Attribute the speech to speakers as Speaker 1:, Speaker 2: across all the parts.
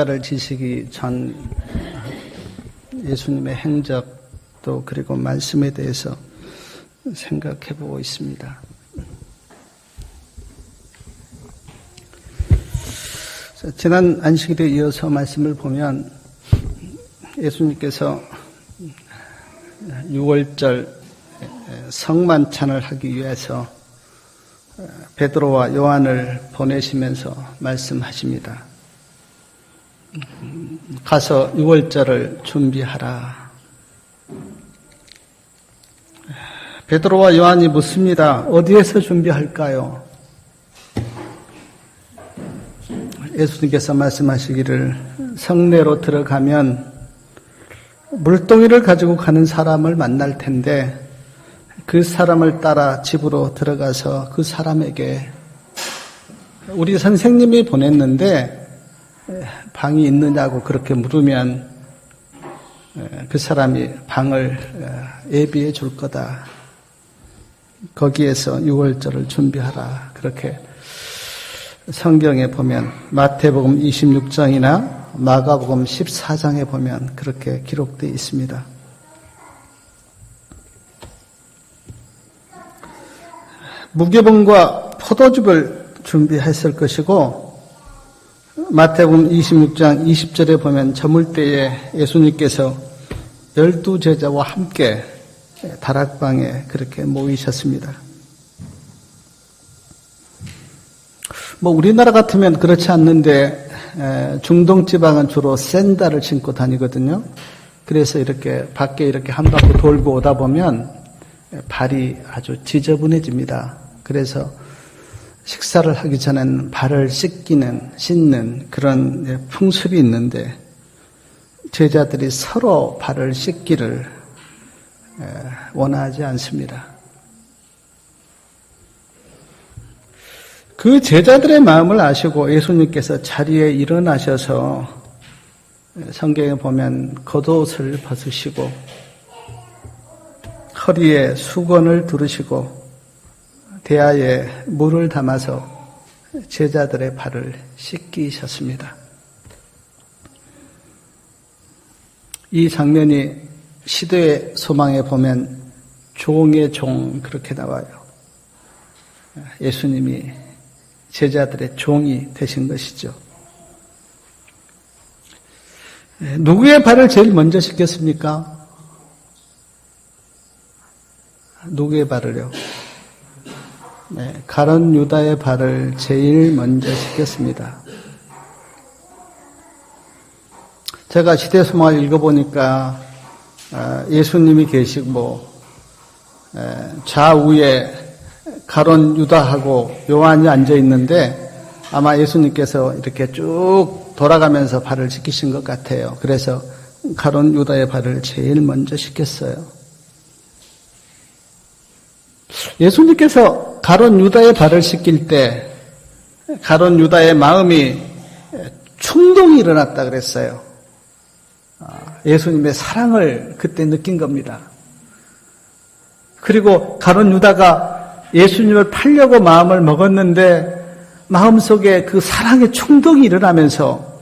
Speaker 1: 를 지시기 전 예수님의 행적도 그리고 말씀에 대해서 생각해 보고 있습니다. 지난 안식일에 이어서 말씀을 보면 예수님께서 6월절 성만찬을 하기 위해서 베드로와 요한을 보내시면서 말씀하십니다. 가서 6월절을 준비하라. 베드로와 요한이 묻습니다. 어디에서 준비할까요? 예수님께서 말씀하시기를 성내로 들어가면 물동이를 가지고 가는 사람을 만날 텐데 그 사람을 따라 집으로 들어가서 그 사람에게 우리 선생님이 보냈는데 방이 있느냐고 그렇게 물으면 그 사람이 방을 예비해 줄 거다. 거기에서 6월절을 준비하라. 그렇게 성경에 보면 마태복음 26장이나 마가복음 14장에 보면 그렇게 기록되어 있습니다. 무교병과 포도즙을 준비했을 것이고 마태복음 26장 20절에 보면 저물 때에 예수님께서 12제자와 함께 다락방에 그렇게 모이셨습니다. 우리나라 같으면 그렇지 않는데 중동 지방은 주로 샌들을 신고 다니거든요. 그래서 이렇게 밖에 이렇게 한 바퀴 돌고 오다 보면 발이 아주 지저분해집니다. 그래서 식사를 하기 전에는 발을 씻는 그런 풍습이 있는데 제자들이 서로 발을 씻기를 원하지 않습니다. 그 제자들의 마음을 아시고 예수님께서 자리에 일어나셔서 성경에 보면 겉옷을 벗으시고 허리에 수건을 두르시고 대야에 물을 담아서 제자들의 발을 씻기셨습니다. 이 장면이 시대의 소망에 보면 종의 종 그렇게 나와요. 예수님이 제자들의 종이 되신 것이죠. 누구의 발을 제일 먼저 씻겼습니까? 누구의 발을요? 가룟 유다의 발을 제일 먼저 씻겼습니다. 제가 시대소망을 읽어보니까 예수님이 계시고 좌우에 가룟 유다하고 요한이 앉아 있는데 아마 예수님께서 이렇게 쭉 돌아가면서 발을 씻기신 것 같아요. 그래서 가룟 유다의 발을 제일 먼저 씻겼어요. 예수님께서 가룟 유다의 발을 씻길 때 가룟 유다의 마음이 충동이 일어났다 그랬어요. 예수님의 사랑을 그때 느낀 겁니다. 그리고 가룟 유다가 예수님을 팔려고 마음을 먹었는데 마음속에 그 사랑의 충동이 일어나면서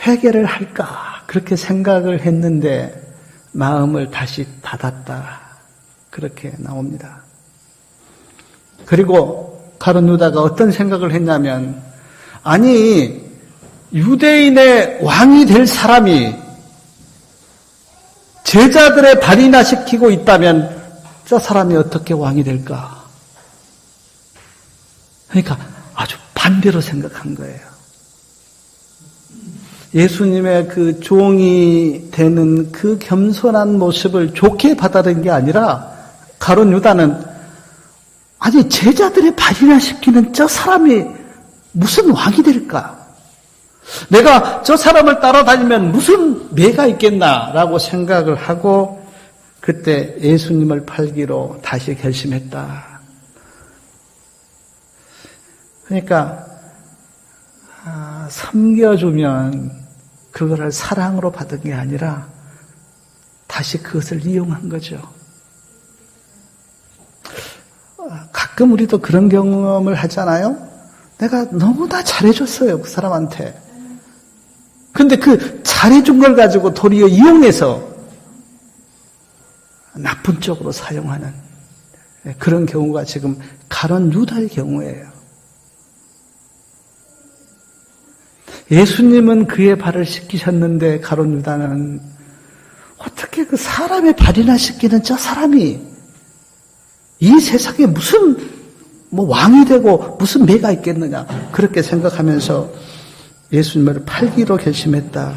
Speaker 1: 회개를 할까 그렇게 생각을 했는데 마음을 다시 닫았다. 그렇게 나옵니다. 그리고 가룟 유다가 어떤 생각을 했냐면 아니 유대인의 왕이 될 사람이 제자들의 발이나 시키고 있다면 저 사람이 어떻게 왕이 될까? 그러니까 아주 반대로 생각한 거예요. 예수님의 그 종이 되는 그 겸손한 모습을 좋게 받아들인 게 아니라 가룟 유다는 아니 제자들의 발이나 시키는 저 사람이 무슨 왕이 될까? 내가 저 사람을 따라다니면 무슨 매가 있겠나라고 생각을 하고 그때 예수님을 팔기로 다시 결심했다. 그러니까 섬겨주면 그거를 사랑으로 받은 게 아니라 다시 그것을 이용한 거죠. 가끔 우리도 그런 경험을 하잖아요. 내가 너무 다 잘해줬어요, 그 사람한테. 근데 그 잘해준 걸 가지고 도리어 이용해서 나쁜 쪽으로 사용하는 그런 경우가 지금 가룟 유다의 경우예요. 예수님은 그의 발을 씻기셨는데 가룟 유다는 어떻게 그 사람의 발이나 씻기는 저 사람이 이 세상에 무슨 왕이 되고 무슨 매가 있겠느냐 그렇게 생각하면서 예수님을 팔기로 결심했다.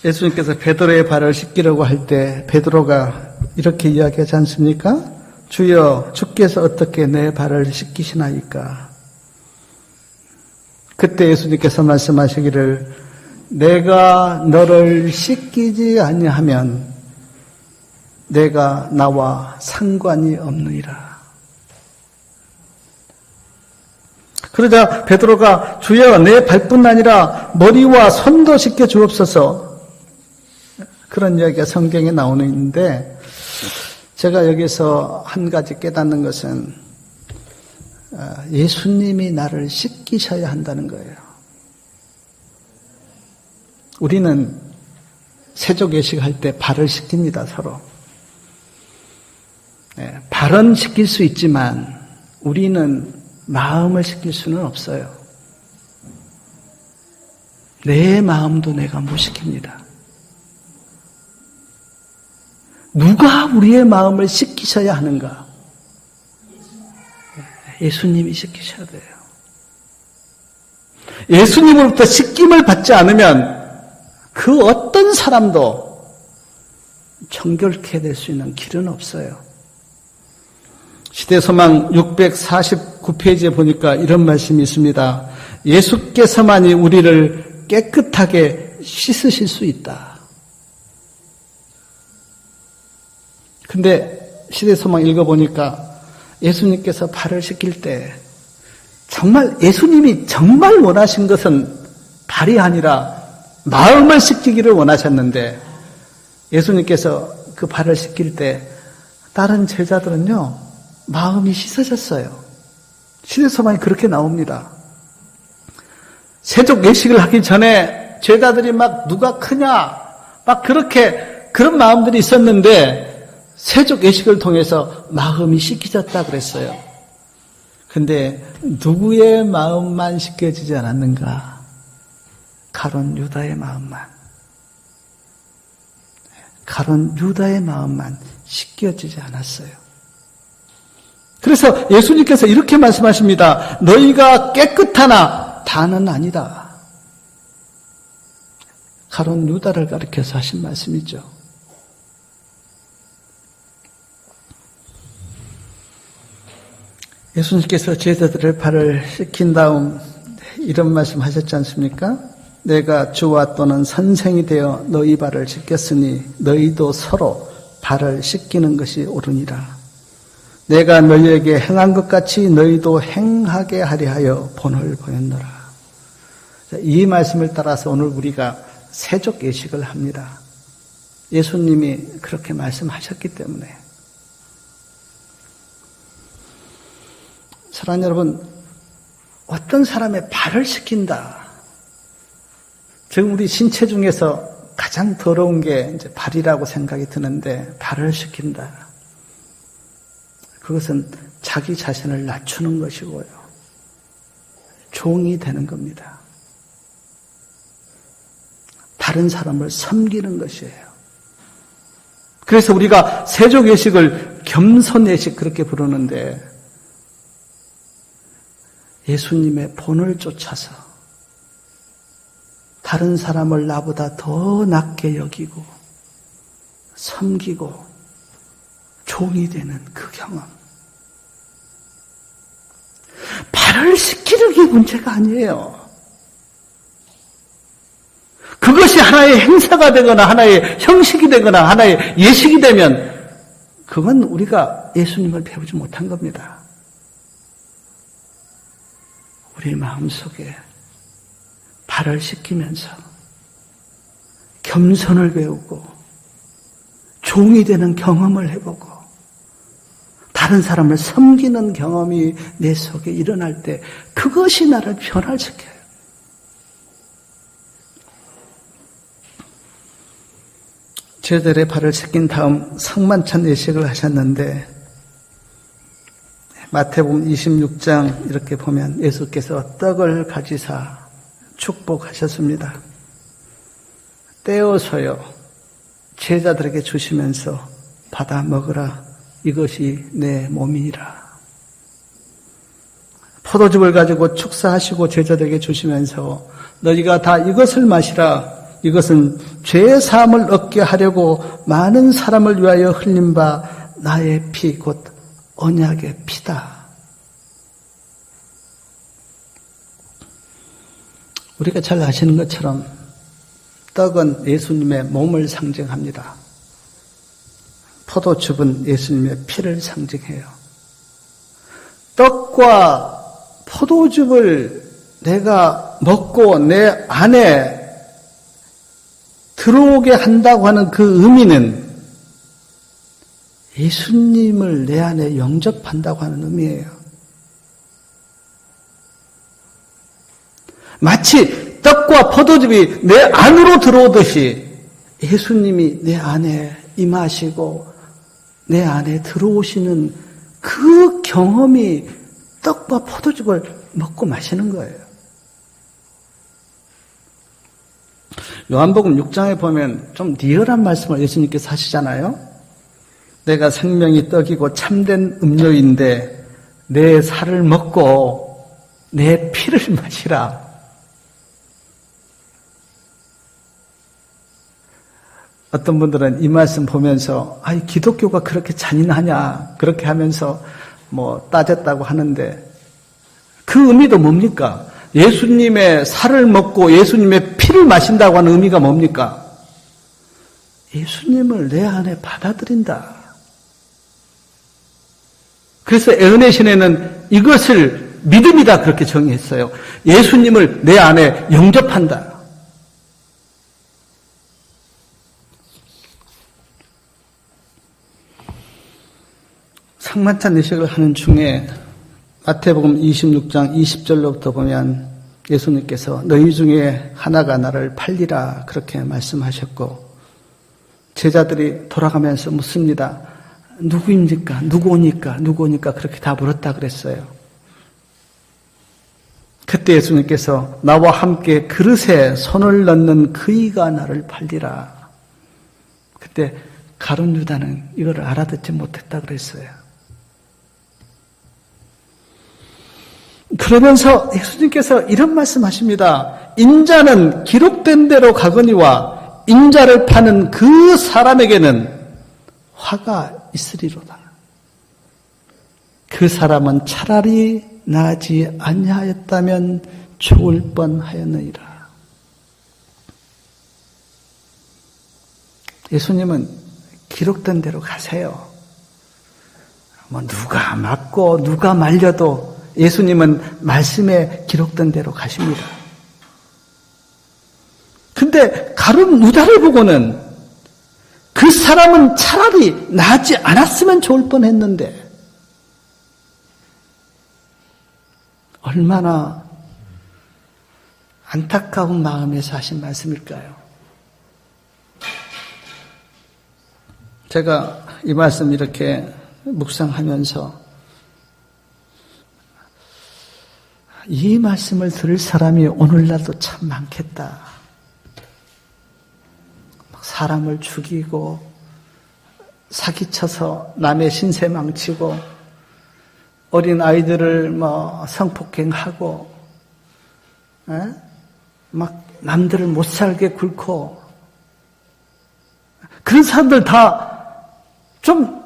Speaker 1: 예수님께서 베드로의 발을 씻기려고 할 때 베드로가 이렇게 이야기하지 않습니까? 주여 주께서 어떻게 내 발을 씻기시나이까? 그때 예수님께서 말씀하시기를 내가 너를 씻기지 아니하면 내가 나와 상관이 없느니라. 그러자 베드로가 주여 내 발뿐 아니라 머리와 손도 씻겨 주옵소서. 그런 이야기가 성경에 나오는데 제가 여기서 한 가지 깨닫는 것은 예수님이 나를 씻기셔야 한다는 거예요. 우리는 세족 예식할 때 발을 씻깁니다, 서로. 발은 씻길 수 있지만 우리는 마음을 씻길 수는 없어요. 내 마음도 내가 못 씻깁니다. 누가 우리의 마음을 씻기셔야 하는가? 예수님이 씻기셔야 돼요. 예수님으로부터 씻김을 받지 않으면 그 어떤 사람도 정결케 될 수 있는 길은 없어요. 시대소망 649페이지에 보니까 이런 말씀이 있습니다. 예수께서만이 우리를 깨끗하게 씻으실 수 있다. 근데 시대소망 읽어보니까 예수님께서 발을 씻길 때 정말 예수님이 정말 원하신 것은 발이 아니라 마음을 씻기기를 원하셨는데 예수님께서 그 발을 씻길 때 다른 제자들은요 마음이 씻어졌어요. 시대소망이 그렇게 나옵니다. 세족 예식을 하기 전에 제자들이 막 누가 크냐 막 그런 마음들이 있었는데 세족 예식을 통해서 마음이 씻겨졌다 그랬어요. 근데 누구의 마음만 씻겨지지 않았는가? 가룟 유다의 마음만. 가룟 유다의 마음만 씻겨지지 않았어요. 그래서 예수님께서 이렇게 말씀하십니다. 너희가 깨끗하나 다는 아니다. 가룟 유다를 가리켜서 하신 말씀이죠. 예수님께서 제자들의 발을 씻긴 다음 이런 말씀 하셨지 않습니까? 내가 주와 또는 선생이 되어 너희 발을 씻겼으니 너희도 서로 발을 씻기는 것이 옳으니라. 내가 너희에게 행한 것 같이 너희도 행하게 하려 하여 본을 보였노라. 이 말씀을 따라서 오늘 우리가 세족 예식을 합니다. 예수님이 그렇게 말씀하셨기 때문에. 사랑하는 여러분, 어떤 사람의 발을 씻긴다. 지금 우리 신체 중에서 가장 더러운 게 이제 발이라고 생각이 드는데, 발을 씻긴다. 그것은 자기 자신을 낮추는 것이고요. 종이 되는 겁니다. 다른 사람을 섬기는 것이에요. 그래서 우리가 세족 예식을 겸손 예식 그렇게 부르는데, 예수님의 본을 쫓아서 다른 사람을 나보다 더 낮게 여기고 섬기고 종이 되는 그 경험. 발을 씻기는 게 문제가 아니에요. 그것이 하나의 행사가 되거나 하나의 형식이 되거나 하나의 예식이 되면 그건 우리가 예수님을 배우지 못한 겁니다. 우리 마음속에 발을 씻기면서 겸손을 배우고 종이 되는 경험을 해보고 다른 사람을 섬기는 경험이 내 속에 일어날 때 그것이 나를 변화시켜요. 제자들의 발을 씻긴 다음 성만찬 예식을 하셨는데 마태복음 26장 이렇게 보면 예수께서 떡을 가지사 축복하셨습니다. 떼어서요 제자들에게 주시면서 받아 먹으라 이것이 내 몸이라. 포도즙을 가지고 축사하시고 제자들에게 주시면서 너희가 다 이것을 마시라. 이것은 죄 사함을 얻게 하려고 많은 사람을 위하여 흘린 바 나의 피 곧 언약의 피다. 우리가 잘 아시는 것처럼 떡은 예수님의 몸을 상징합니다. 포도즙은 예수님의 피를 상징해요. 떡과 포도즙을 내가 먹고 내 안에 들어오게 한다고 하는 그 의미는 예수님을 내 안에 영접한다고 하는 의미예요. 마치 떡과 포도즙이 내 안으로 들어오듯이 예수님이 내 안에 임하시고 내 안에 들어오시는 그 경험이 떡과 포도즙을 먹고 마시는 거예요. 요한복음 6장에 보면 좀 리얼한 말씀을 예수님께서 하시잖아요. 내가 생명이 떡이고 참된 음료인데 내 살을 먹고 내 피를 마시라. 어떤 분들은 이 말씀 보면서 기독교가 그렇게 잔인하냐 그렇게 하면서 따졌다고 하는데 그 의미도 뭡니까? 예수님의 살을 먹고 예수님의 피를 마신다고 하는 의미가 뭡니까? 예수님을 내 안에 받아들인다. 그래서 애은의 신에는 이것을 믿음이다 그렇게 정의했어요. 예수님을 내 안에 영접한다. 성만찬 예식을 하는 중에 마태복음 26장 20절로부터 보면 예수님께서 너희 중에 하나가 나를 팔리라 그렇게 말씀하셨고 제자들이 돌아가면서 묻습니다. 누구입니까? 누구오니까? 누구오니까? 그렇게 다 물었다 그랬어요. 그때 예수님께서 나와 함께 그릇에 손을 넣는 그이가 나를 팔리라. 그때 가룟 유다는 이걸 알아듣지 못했다 그랬어요. 그러면서 예수님께서 이런 말씀하십니다. 인자는 기록된 대로 가거니와 인자를 파는 그 사람에게는 화가 있으리로다. 그 사람은 차라리 나지 아니하였다면 죽을 뻔하였느니라. 예수님은 기록된 대로 가세요. 누가 맞고 누가 말려도 예수님은 말씀에 기록된 대로 가십니다. 근데 가룟 유다를 보고는 그 사람은 차라리 나지 않았으면 좋을 뻔했는데 얼마나 안타까운 마음에서 하신 말씀일까요? 제가 이 말씀 이렇게 묵상하면서 이 말씀을 들을 사람이 오늘날도 참 많겠다. 사람을 죽이고 사기쳐서 남의 신세 망치고 어린 아이들을 성폭행하고 막 남들을 못 살게 굴고 그런 사람들 다 좀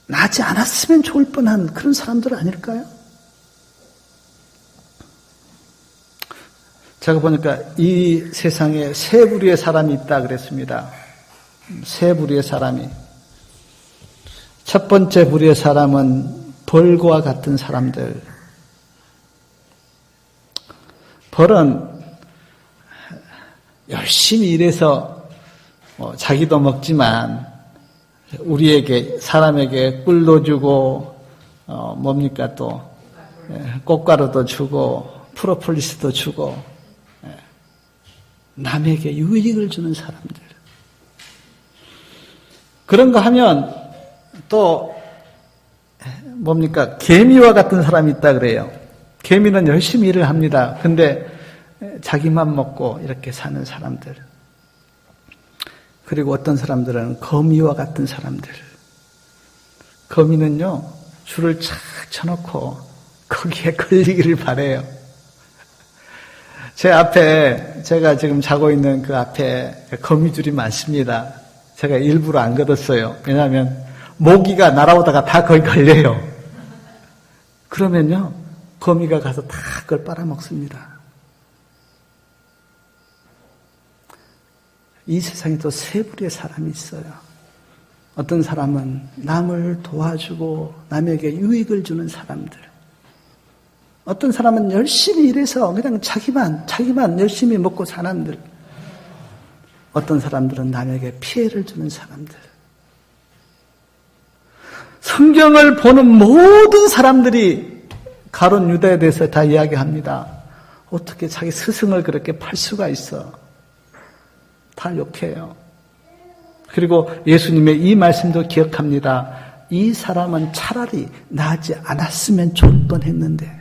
Speaker 1: 나지 않았으면 좋을 뻔한 그런 사람들 아닐까요? 제가 보니까 이 세상에 세 부류의 사람이 있다 그랬습니다. 세 부류의 사람이. 첫 번째 부류의 사람은 벌과 같은 사람들. 벌은 열심히 일해서 자기도 먹지만 우리에게 사람에게 꿀도 주고 뭡니까 또 꽃가루도 주고 프로폴리스도 주고 남에게 유익을 주는 사람들. 그런 거 하면 또 뭡니까? 개미와 같은 사람이 있다 그래요. 개미는 열심히 일을 합니다. 근데 자기만 먹고 이렇게 사는 사람들. 그리고 어떤 사람들은 거미와 같은 사람들. 거미는요, 줄을 착 쳐놓고 거기에 걸리기를 바라요. 제 앞에, 제가 지금 자고 있는 그 앞에 거미줄이 많습니다. 제가 일부러 안 걷었어요. 왜냐하면 모기가 날아오다가 다 거기 걸려요. 그러면요, 거미가 가서 다 그걸 빨아먹습니다. 이 세상에 또 세 부류의 사람이 있어요. 어떤 사람은 남을 도와주고 남에게 유익을 주는 사람들. 어떤 사람은 열심히 일해서 그냥 자기만 열심히 먹고 사람들. 어떤 사람들은 남에게 피해를 주는 사람들. 성경을 보는 모든 사람들이 가룟 유다에 대해서 다 이야기합니다. 어떻게 자기 스승을 그렇게 팔 수가 있어? 다 욕해요. 그리고 예수님의 이 말씀도 기억합니다. 이 사람은 차라리 나지 않았으면 좋을 뻔했는데.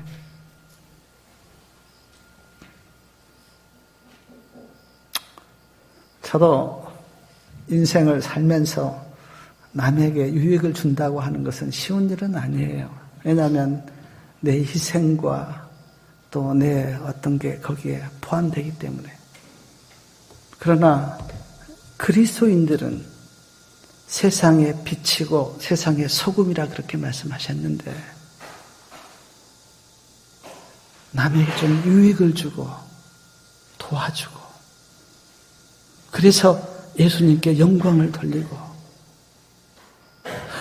Speaker 1: 저도 인생을 살면서 남에게 유익을 준다고 하는 것은 쉬운 일은 아니에요. 왜냐하면 내 희생과 또 내 어떤 게 거기에 포함되기 때문에. 그러나 그리스도인들은 세상의 빛이고 세상의 소금이라 그렇게 말씀하셨는데 남에게 좀 유익을 주고 도와주고 그래서 예수님께 영광을 돌리고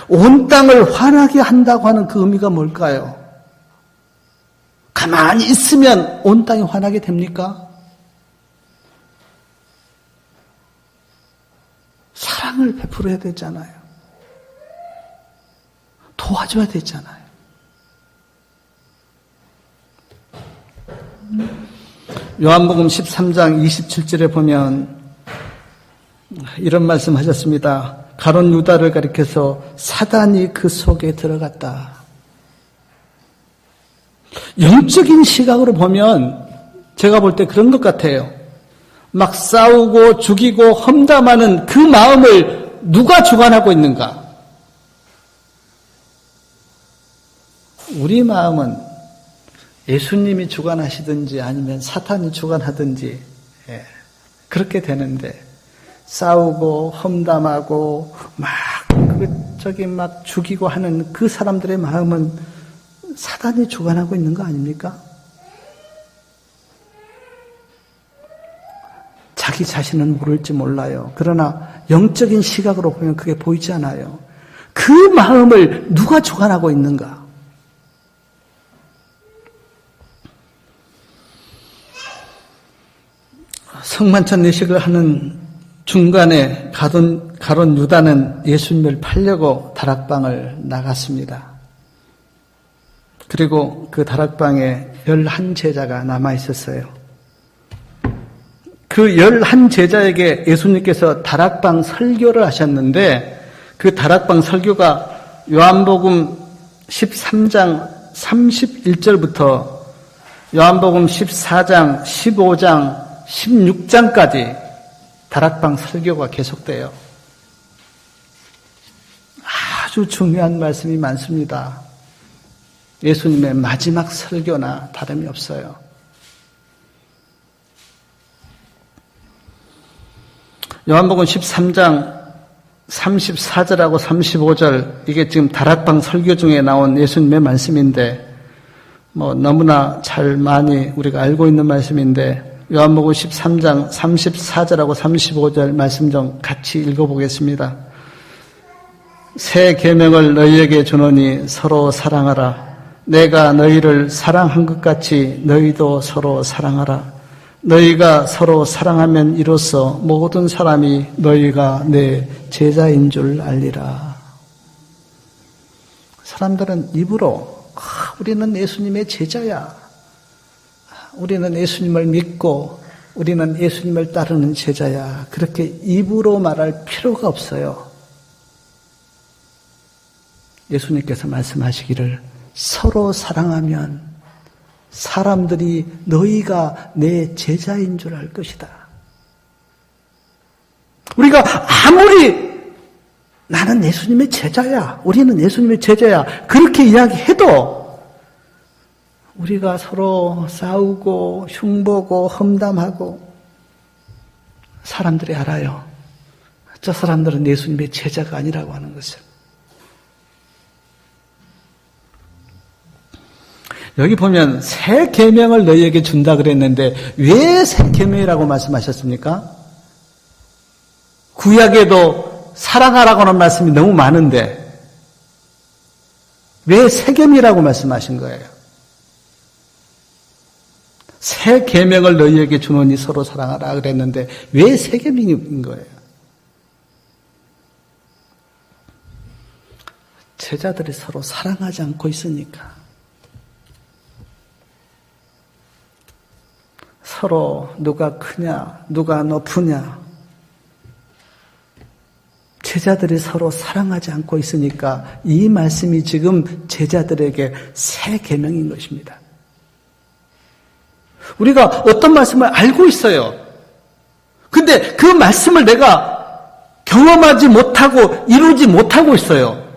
Speaker 1: 온 땅을 환하게 한다고 하는 그 의미가 뭘까요? 가만히 있으면 온 땅이 환하게 됩니까? 사랑을 베풀어야 되잖아요. 도와줘야 되잖아요. 요한복음 13장 27절에 보면 이런 말씀 하셨습니다. 가룟 유다를 가리켜서 사단이 그 속에 들어갔다. 영적인 시각으로 보면 제가 볼 때 그런 것 같아요. 막 싸우고 죽이고 험담하는 그 마음을 누가 주관하고 있는가? 우리 마음은 예수님이 주관하시든지 아니면 사탄이 주관하든지 그렇게 되는데 싸우고 험담하고 막 죽이고 하는 그 사람들의 마음은 사단이 주관하고 있는 거 아닙니까? 자기 자신은 모를지 몰라요. 그러나 영적인 시각으로 보면 그게 보이지 않아요. 그 마음을 누가 주관하고 있는가? 성만찬 내식을 하는 중간에 가룟 유다는 예수님을 팔려고 다락방을 나갔습니다. 그리고 그 다락방에 11제자가 남아있었어요. 그 11제자에게 예수님께서 다락방 설교를 하셨는데 그 다락방 설교가 요한복음 13장 31절부터 요한복음 14장, 15장, 16장까지 다락방 설교가 계속돼요. 아주 중요한 말씀이 많습니다. 예수님의 마지막 설교나 다름이 없어요. 요한복음 13장 34절하고 35절 이게 지금 다락방 설교 중에 나온 예수님의 말씀인데 너무나 잘 많이 우리가 알고 있는 말씀인데 요한복음 13장 34절하고 35절 말씀 좀 같이 읽어보겠습니다. 새 계명을 너희에게 주노니 서로 사랑하라. 내가 너희를 사랑한 것 같이 너희도 서로 사랑하라. 너희가 서로 사랑하면 이로써 모든 사람이 너희가 내 제자인 줄 알리라. 사람들은 입으로 우리는 예수님의 제자야. 우리는 예수님을 믿고 우리는 예수님을 따르는 제자야. 그렇게 입으로 말할 필요가 없어요. 예수님께서 말씀하시기를 서로 사랑하면 사람들이 너희가 내 제자인 줄 알 것이다. 우리가 아무리 나는 예수님의 제자야, 우리는 예수님의 제자야 그렇게 이야기해도 우리가 서로 싸우고 흉보고 험담하고 사람들이 알아요. 저 사람들은 예수님의 제자가 아니라고 하는 것을. 여기 보면 새 계명을 너희에게 준다 그랬는데 왜 새 계명이라고 말씀하셨습니까? 구약에도 사랑하라고 하는 말씀이 너무 많은데 왜 새 계명이라고 말씀하신 거예요? 새 계명을 너희에게 주노니 서로 사랑하라 그랬는데 왜 새 계명인 거예요? 제자들이 서로 사랑하지 않고 있으니까. 서로 누가 크냐, 누가 높으냐. 제자들이 서로 사랑하지 않고 있으니까 이 말씀이 지금 제자들에게 새 계명인 것입니다. 우리가 어떤 말씀을 알고 있어요. 근데 그 말씀을 내가 경험하지 못하고 이루지 못하고 있어요.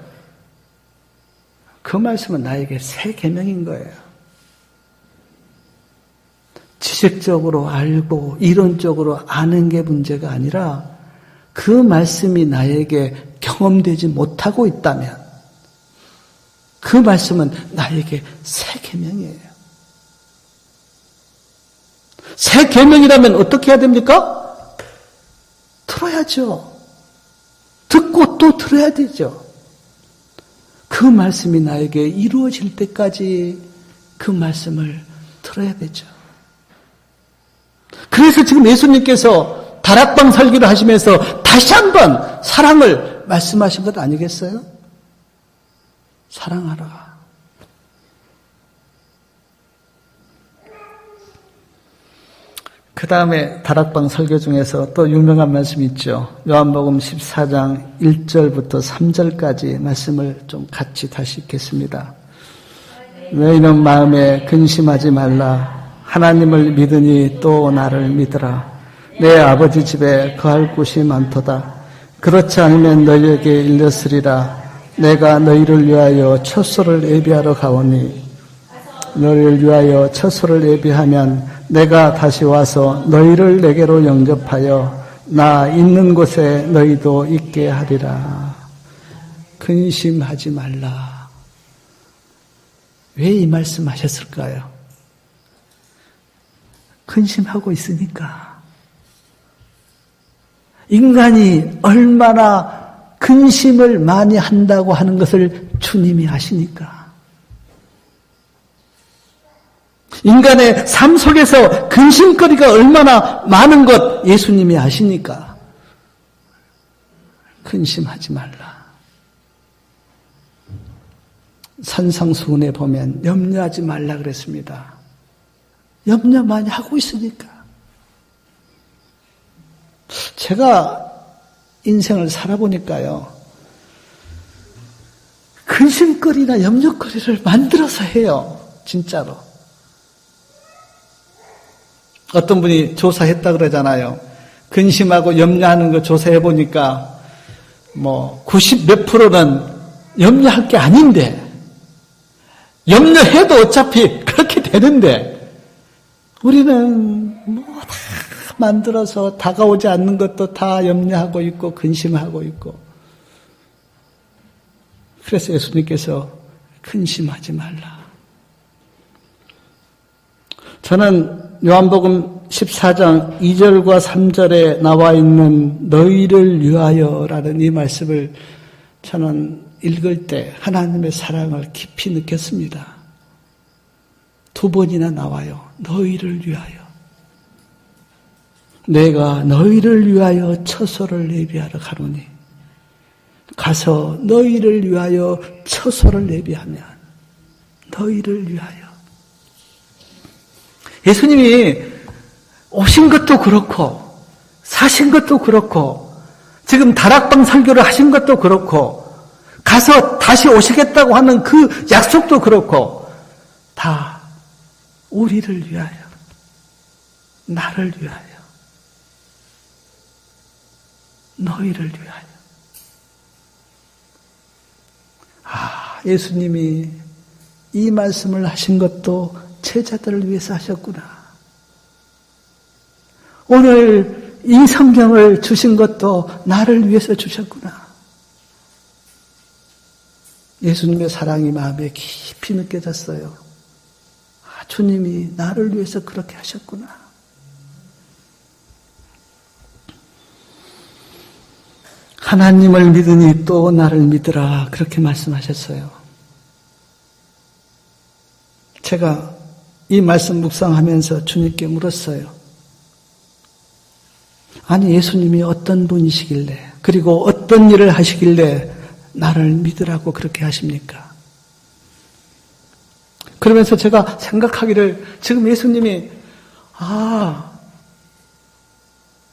Speaker 1: 그 말씀은 나에게 새 계명인 거예요. 지식적으로 알고 이론적으로 아는 게 문제가 아니라 그 말씀이 나에게 경험되지 못하고 있다면 그 말씀은 나에게 새 계명이에요. 새 계명이라면 어떻게 해야 됩니까? 들어야죠. 듣고 또 들어야 되죠. 그 말씀이 나에게 이루어질 때까지 그 말씀을 들어야 되죠. 그래서 지금 예수님께서 다락방 설교를 하시면서 다시 한번 사랑을 말씀하신 것 아니겠어요? 사랑하라. 그 다음에 다락방 설교 중에서 또 유명한 말씀이 있죠. 요한복음 14장 1절부터 3절까지 말씀을 좀 같이 다시 읽겠습니다. 너희는 마음에 근심하지 말라. 하나님을 믿으니 또 나를 믿으라. 내 아버지 집에 거할 곳이 많도다. 그렇지 않으면 너희에게 일렀으리라. 내가 너희를 위하여 처소를 예비하러 가오니 너희를 위하여 처소를 예비하면 내가 다시 와서 너희를 내게로 영접하여 나 있는 곳에 너희도 있게 하리라. 근심하지 말라. 왜 이 말씀 하셨을까요? 근심하고 있으니까. 인간이 얼마나 근심을 많이 한다고 하는 것을 주님이 아시니까. 인간의 삶 속에서 근심거리가 얼마나 많은 것 예수님이 아시니까. 근심하지 말라. 산상수훈에 보면 염려하지 말라 그랬습니다. 염려 많이 하고 있으니까. 제가 인생을 살아보니까요. 근심거리나 염려거리를 만들어서 해요. 진짜로. 어떤 분이 조사했다 그러잖아요. 근심하고 염려하는 거 조사해보니까 90 몇 %는 염려할 게 아닌데 염려해도 어차피 그렇게 되는데 우리는 다 만들어서 다가오지 않는 것도 다 염려하고 있고 근심하고 있고. 그래서 예수님께서 근심하지 말라. 저는 요한복음 14장 2절과 3절에 나와 있는 너희를 위하여라는 이 말씀을 저는 읽을 때 하나님의 사랑을 깊이 느꼈습니다. 2번이나 나와요. 너희를 위하여. 내가 너희를 위하여 처소를 예비하러 가노니 가서 너희를 위하여 처소를 예비하면 너희를 위하여. 예수님이 오신 것도 그렇고 사신 것도 그렇고 지금 다락방 설교를 하신 것도 그렇고 가서 다시 오시겠다고 하는 그 약속도 그렇고 다 우리를 위하여, 나를 위하여, 너희를 위하여. 예수님이 이 말씀을 하신 것도 제자들을 위해서 하셨구나. 오늘 이 성경을 주신 것도 나를 위해서 주셨구나. 예수님의 사랑이 마음에 깊이 느껴졌어요. 주님이 나를 위해서 그렇게 하셨구나. 하나님을 믿으니 또 나를 믿으라, 그렇게 말씀하셨어요. 제가 이 말씀 묵상하면서 주님께 물었어요. 아니, 예수님이 어떤 분이시길래, 그리고 어떤 일을 하시길래 나를 믿으라고 그렇게 하십니까? 그러면서 제가 생각하기를, 지금 예수님이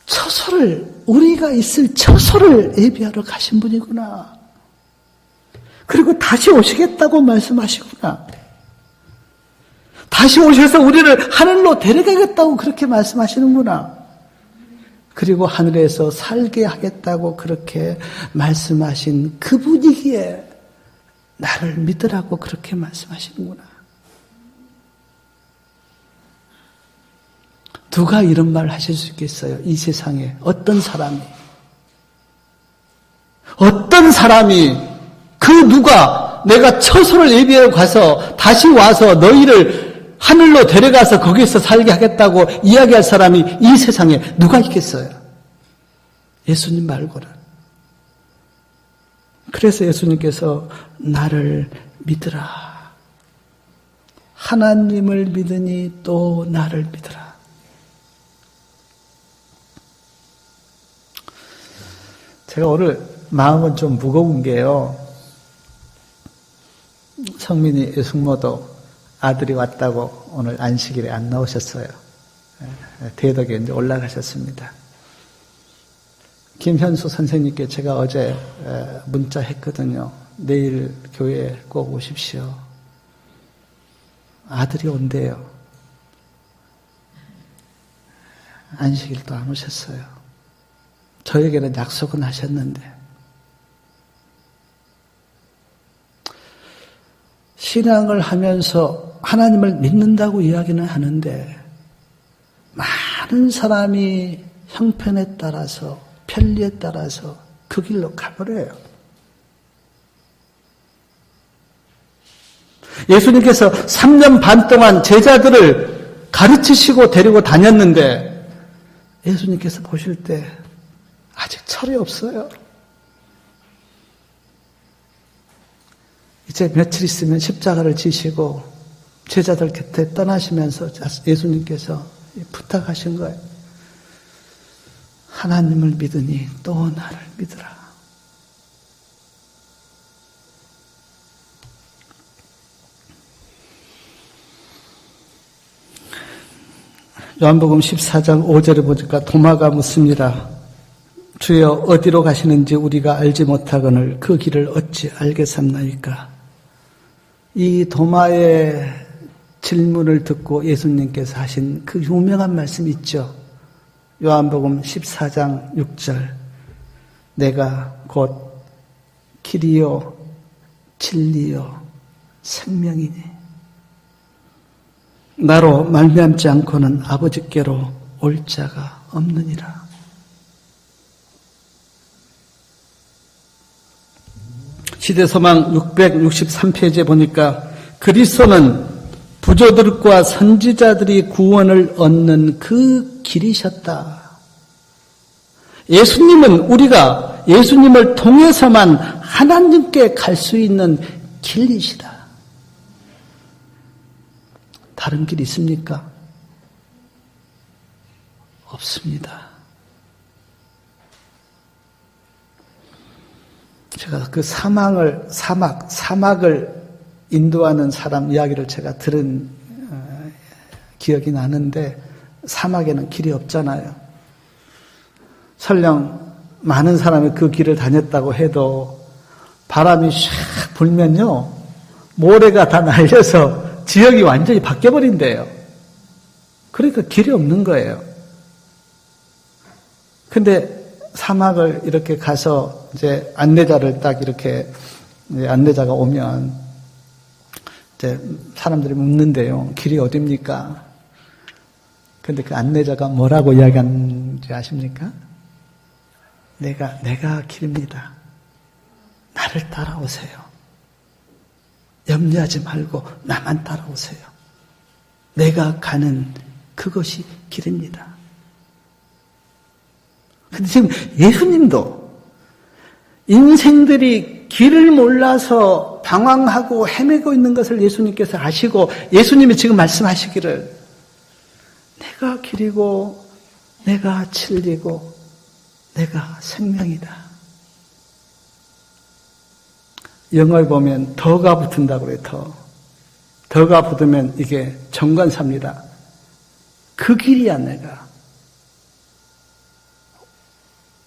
Speaker 1: 처소를, 우리가 있을 처소를 예비하러 가신 분이구나. 그리고 다시 오시겠다고 말씀하시구나. 다시 오셔서 우리를 하늘로 데려가겠다고 그렇게 말씀하시는구나. 그리고 하늘에서 살게 하겠다고 그렇게 말씀하신 그분이기에 나를 믿으라고 그렇게 말씀하시는구나. 누가 이런 말 하실 수 있겠어요? 이 세상에 어떤 사람이 그 누가 내가 처소를 예비하러 가서 다시 와서 너희를 하늘로 데려가서 거기서 살게 하겠다고 이야기할 사람이 이 세상에 누가 있겠어요? 예수님 말고는. 그래서 예수님께서 나를 믿으라. 하나님을 믿으니 또 나를 믿으라. 제가 오늘 마음은 좀 무거운 게요. 성민이 숙모도 아들이 왔다고 오늘 안식일에 안 나오셨어요. 대덕에 이제 올라가셨습니다. 김현수 선생님께 제가 어제 문자 했거든요. 내일 교회에 꼭 오십시오. 아들이 온대요. 안식일도 안 오셨어요. 저에게는 약속은 하셨는데. 신앙을 하면서 하나님을 믿는다고 이야기는 하는데 많은 사람이 형편에 따라서, 편리에 따라서 그 길로 가버려요. 예수님께서 3년 반 동안 제자들을 가르치시고 데리고 다녔는데 예수님께서 보실 때 아직 철이 없어요. 이제 며칠 있으면 십자가를 지시고 제자들 곁에 떠나시면서 예수님께서 부탁하신 거예요. 하나님을 믿으니 또 나를 믿으라. 요한복음 14장 5절에 보니까 도마가 묻습니다. 주여 어디로 가시는지 우리가 알지 못하거늘 그 길을 어찌 알겠습니까? 이 도마의 질문을 듣고 예수님께서 하신 그 유명한 말씀 있죠. 요한복음 14장 6절. 내가 곧 길이요 진리요 생명이니 나로 말미암지 않고는 아버지께로 올 자가 없느니라. 시대서망 663페이지에 보니까 그리스도는 부조들과 선지자들이 구원을 얻는 그 길이셨다. 예수님은 우리가 예수님을 통해서만 하나님께 갈 수 있는 길이시다. 다른 길 있습니까? 없습니다. 제가 그 사막을 인도하는 사람 이야기를 제가 들은 기억이 나는데 사막에는 길이 없잖아요. 설령 많은 사람이 그 길을 다녔다고 해도 바람이 샥 불면요, 모래가 다 날려서 지역이 완전히 바뀌어버린대요. 그러니까 길이 없는 거예요. 근데 사막을 이렇게 가서 이제 안내자를 딱 이렇게, 이제 안내자가 오면 이제 사람들이 묻는데요. 길이 어딥니까? 근데 그 안내자가 뭐라고 이야기하는지 아십니까? 내가 길입니다. 나를 따라오세요. 염려하지 말고 나만 따라오세요. 내가 가는 그것이 길입니다. 근데 지금 예수님도 인생들이 길을 몰라서 방황하고 헤매고 있는 것을 예수님께서 아시고 예수님이 지금 말씀하시기를 내가 길이고 내가 진리고 내가 생명이다. 영어에 보면 더가 붙은다고 그래요. 더가 붙으면 이게 정관사입니다. 그 길이야 내가.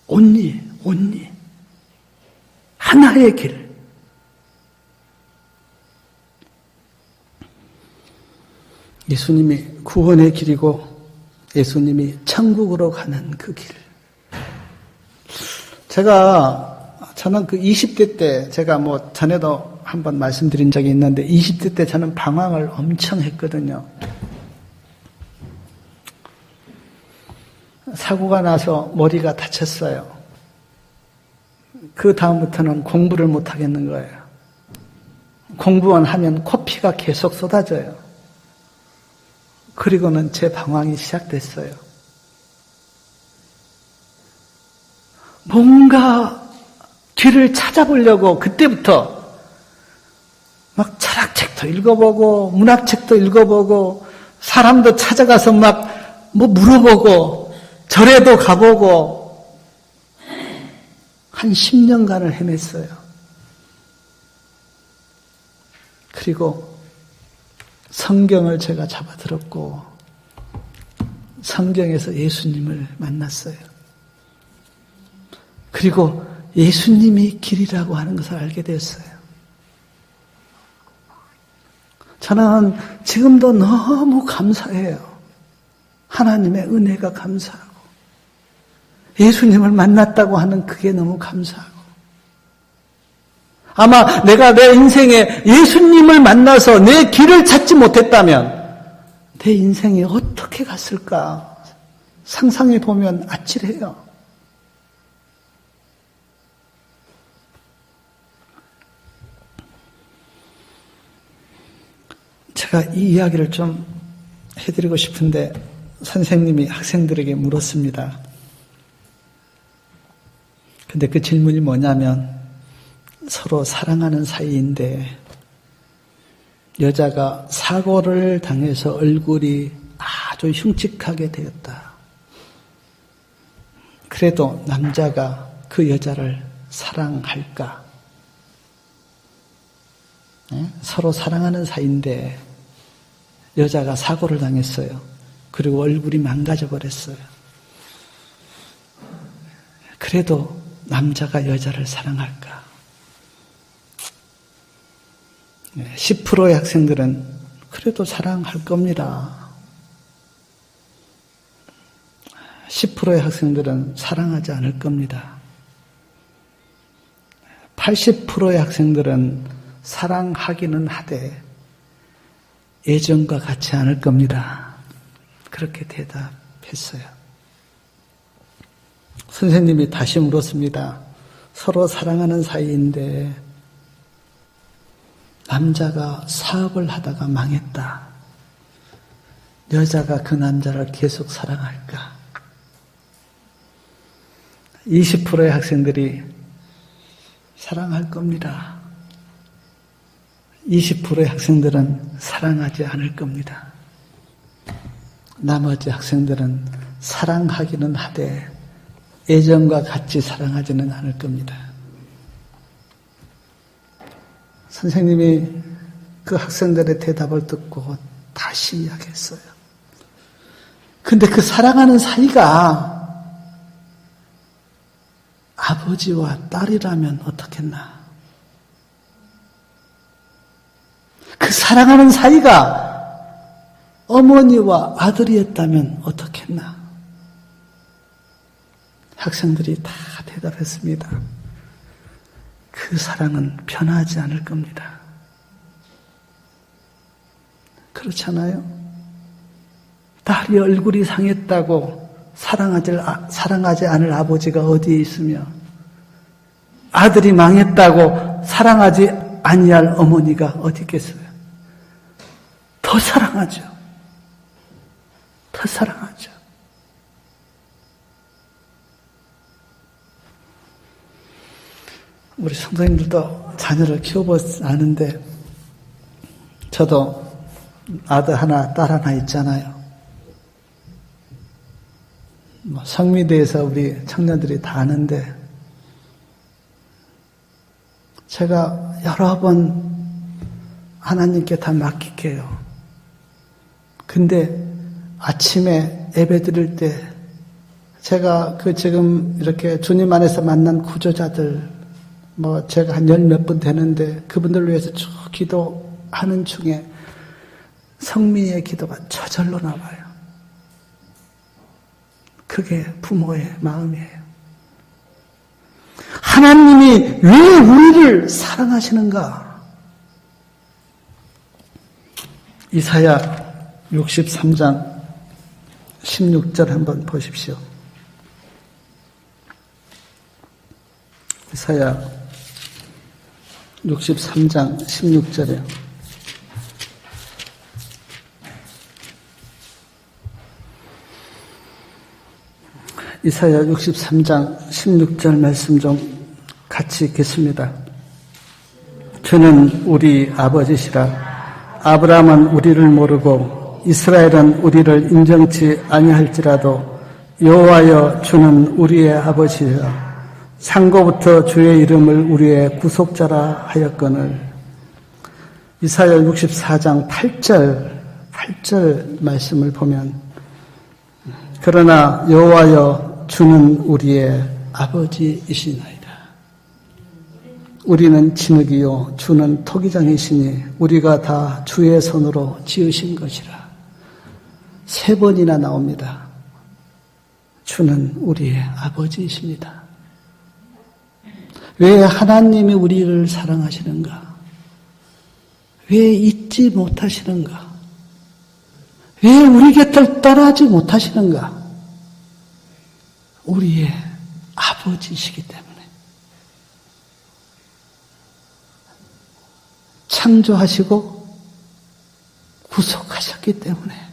Speaker 1: 온리 하나의 길. 예수님이 구원의 길이고 예수님이 천국으로 가는 그 길. 저는 그 20대 때 제가 뭐 전에도 한번 말씀드린 적이 있는데 20대 때 저는 방황을 엄청 했거든요. 사고가 나서 머리가 다쳤어요. 그 다음부터는 공부를 못 하겠는 거예요. 공부만 하면 코피가 계속 쏟아져요. 그리고는 제 방황이 시작됐어요. 뭔가 길을 찾아보려고 그때부터 막 철학책도 읽어보고 문학책도 읽어보고 사람도 찾아가서 막 뭐 물어보고 절에도 가보고 한 10년간을 헤맸어요. 그리고 성경을 제가 잡아들었고 성경에서 예수님을 만났어요. 그리고 예수님이 길이라고 하는 것을 알게 되었어요. 저는 지금도 너무 감사해요. 하나님의 은혜가 감사하고 예수님을 만났다고 하는 그게 너무 감사하고 아마 내가 내 인생에 예수님을 만나서 내 길을 찾지 못했다면 내 인생이 어떻게 갔을까 상상해 보면 아찔해요. 제가 이 이야기를 좀 해드리고 싶은데 선생님이 학생들에게 물었습니다. 근데 그 질문이 뭐냐면 서로 사랑하는 사이인데 여자가 사고를 당해서 얼굴이 아주 흉측하게 되었다. 그래도 남자가 그 여자를 사랑할까? 서로 사랑하는 사이인데 여자가 사고를 당했어요. 그리고 얼굴이 망가져 버렸어요. 그래도 남자가 여자를 사랑할까? 10%의 학생들은 그래도 사랑할 겁니다. 10%의 학생들은 사랑하지 않을 겁니다. 80%의 학생들은 사랑하기는 하되 예전과 같지 않을 겁니다. 그렇게 대답했어요. 선생님이 다시 물었습니다. 서로 사랑하는 사이인데 남자가 사업을 하다가 망했다. 여자가 그 남자를 계속 사랑할까? 20%의 학생들이 사랑할 겁니다. 20%의 학생들은 사랑하지 않을 겁니다. 나머지 학생들은 사랑하기는 하되 예전과 같이 사랑하지는 않을 겁니다. 선생님이 그 학생들의 대답을 듣고 다시 이야기했어요. 근데 그 사랑하는 사이가 아버지와 딸이라면 어떻겠나? 그 사랑하는 사이가 어머니와 아들이었다면 어떻겠나? 학생들이 다 대답했습니다. 그 사랑은 변하지 않을 겁니다. 그렇잖아요? 딸이 얼굴이 상했다고 사랑하지 않을 아버지가 어디에 있으며, 아들이 망했다고 사랑하지 아니할 어머니가 어디 있겠어요? 더 사랑하죠. 더 사랑하죠. 우리 성도님들도 자녀를 키워보지 않은데, 저도 아들 하나, 딸 하나 있잖아요. 성미에 대해서 우리 청년들이 다 아는데, 제가 여러 번 하나님께 다 맡길게요. 근데 아침에 예배 드릴 때 제가 지금 이렇게 주님 안에서 만난 구조자들, 제가 한 10몇 분 되는데 그분들을 위해서 쭉 기도하는 중에 성민이의 기도가 저절로 나와요. 그게 부모의 마음이에요. 하나님이 왜 우리를 사랑하시는가? 이사야 63장 16절 한번 보십시오. 이사야 63장 16절에 이사야 63장 16절 말씀 좀 같이 읽겠습니다. 저는 우리 아버지시라. 아브라함은 우리를 모르고 이스라엘은 우리를 인정치 아니할지라도 여호와여 주는 우리의 아버지시라. 상고부터 주의 이름을 우리의 구속자라 하였거늘. 이사야 64장 8절 말씀을 보면, 그러나 여호와여 주는 우리의 아버지이시나이다. 우리는 진흙이요 주는 토기장이시니 우리가 다 주의 손으로 지으신 것이라. 3번이나 나옵니다. 주는 우리의 아버지이십니다. 왜 하나님이 우리를 사랑하시는가? 왜 잊지 못하시는가? 왜 우리 곁을 떠나지 못하시는가? 우리의 아버지이시기 때문에. 창조하시고 구속하셨기 때문에.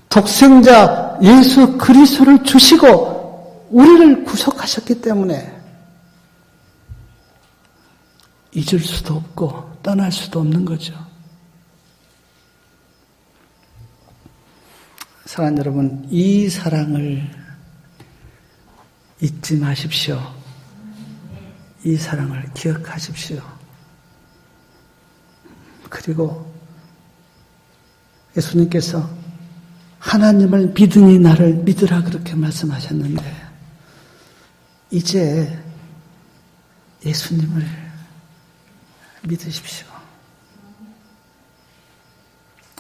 Speaker 1: 독생자 예수 그리스도를 주시고 우리를 구속하셨기 때문에 잊을 수도 없고 떠날 수도 없는 거죠. 사랑하는 여러분, 이 사랑을 잊지 마십시오. 이 사랑을 기억하십시오. 그리고 예수님께서 하나님을 믿으니 나를 믿으라 그렇게 말씀하셨는데, 이제 예수님을 믿으십시오.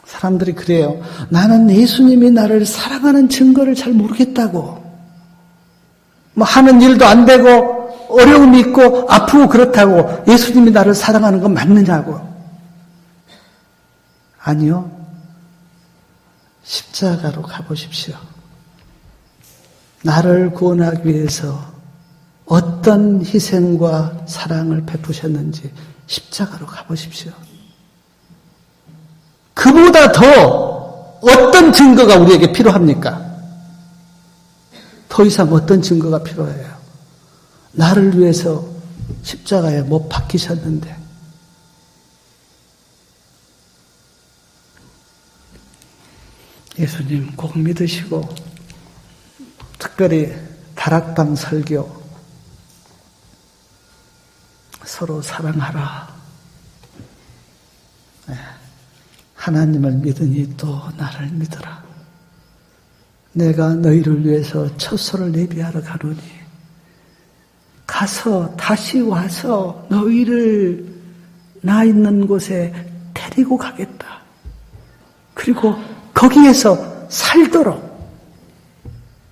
Speaker 1: 사람들이 그래요. 나는 예수님이 나를 사랑하는 증거를 잘 모르겠다고. 하는 일도 안 되고 어려움이 있고 아프고 그렇다고 예수님이 나를 사랑하는 건 맞느냐고. 아니요. 십자가로 가보십시오. 나를 구원하기 위해서 어떤 희생과 사랑을 베푸셨는지 십자가로 가보십시오. 그보다 더 어떤 증거가 우리에게 필요합니까? 더 이상 어떤 증거가 필요해요? 나를 위해서 십자가에 못 박히셨는데. 예수님 꼭 믿으시고, 특별히 다락방 설교, 서로 사랑하라. 하나님을 믿으니 또 나를 믿으라. 내가 너희를 위해서 처소를 예비하러 가노니 다시 와서 너희를 나 있는 곳에 데리고 가겠다. 그리고 거기에서 살도록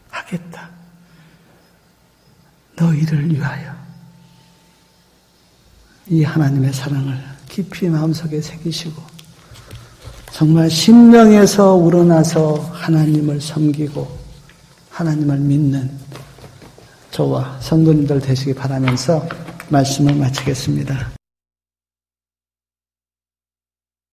Speaker 1: 하겠다. 너희를 위하여. 이 하나님의 사랑을 깊이 마음속에 새기시고 정말 심령에서 우러나서 하나님을 섬기고 하나님을 믿는 저와 성도님들 되시기 바라면서 말씀을 마치겠습니다.